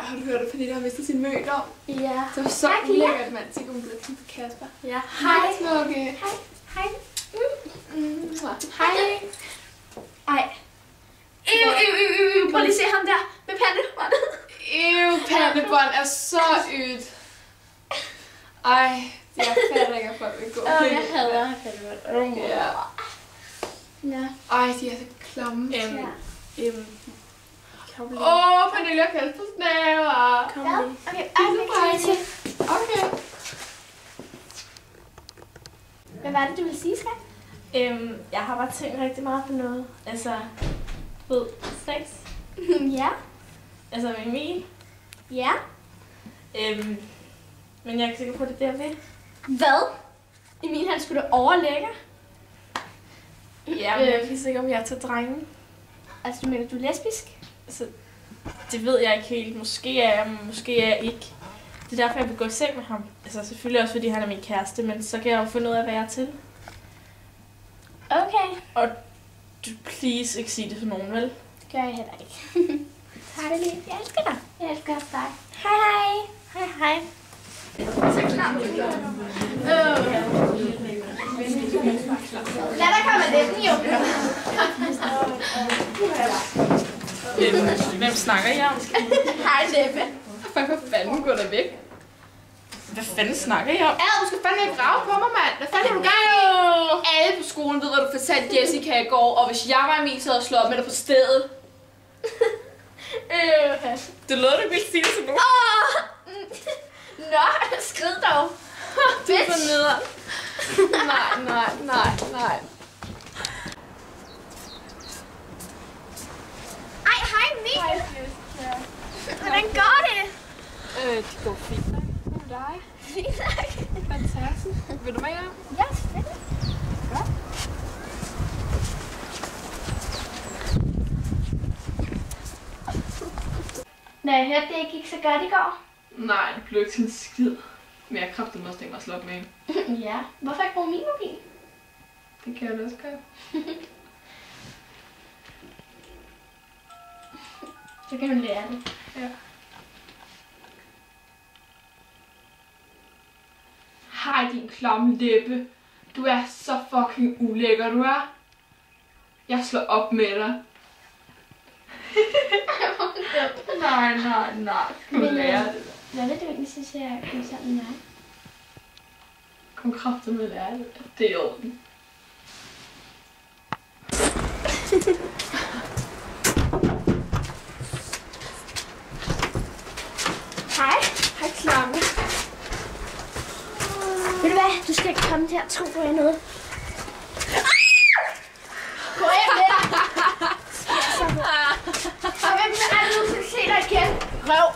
har du hørt, at Pernille har mistet sin mødom? Ja. Det var så ulækkert, mand. Tænk, hun blev kigget på Kasper. Ja. Hej, Smukke. Hej. Hej. Hej. Ej. Prøv lige at se ham der med pandebånd. Pandebånd er så ydt. Ej, jeg fatter ikke, at folk vil gå. Jeg hader pandebånd. Ja. Ja. Ej, de er så klamme. Pernille og Kasper snaver. Kom lige. Okay. Hvad var det, du ville sige, skat? Jeg har bare tænkt rigtig meget på noget. Altså, sex. Ja. Altså med Emil. Ja. Men jeg er ikke sikker på, at det er derved. Hvad? Emil, han skulle da overlægge. Ja, men jeg er ikke sikker, om jeg er til drenge. Altså, du mener, du er lesbisk? Altså, det ved jeg ikke helt. Måske er jeg, måske er jeg ikke. Det er derfor, jeg vil gå i seng med ham. Altså, selvfølgelig også, fordi han er min kæreste, men så kan jeg jo finde ud af, hvad jeg er til. Okay. Og du please ikke sige det til nogen, vel? Det gør jeg heller ikke. Tak. Jeg elsker dig. Jeg elsker også dig. Hej. Hej, hej. Så klar. Lad der komme lidt, jo. Hvem snakker I om? Hej, Leppe. Hvad fanden går der væk? Hvad fanden snakker I om? Du skal fandme ikke rave på mig, mand. Hvad fanden er du gang i? Alle på skolen ved, hvad du fortalte Jessica i går, og hvis jeg var Emil, så havde jeg slået op med dig på stedet. Det lød, du ville sige det til nogen. Nå, skrid dog. Det er så nederen. Nej. Ej, hej Emil. Hvordan går det? Det går fint. Hvad med dig? Fint tak. Fantastisk. Vil du med hjem? Ja, fedt. Godt. Nå, jeg hørte, det ikke gik så godt i går. Nej, det blev ikke sådan en skid. Men jeg kræfter mig også tænkt mig at slå op med hende. Ja, hvorfor ikke bruge min mobil? Det kan jeg da også gøre. Så kan du lære det. Ja. Hej, din klamme læbe. Du er så fucking ulækker, du er. Jeg slår op med dig. Nej. Skal du lære det? Hvad vil du egentlig synes, jeg er kommet sammen med mig? Kom kraftigt med at lære det. Det er i orden. Hej, klamme. Ved du hvad? Du skal ikke komme til at tro på noget. Gå hjem med dig. Og hvem vil aldrig nogensinde se dig igen? Røv.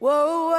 Whoa.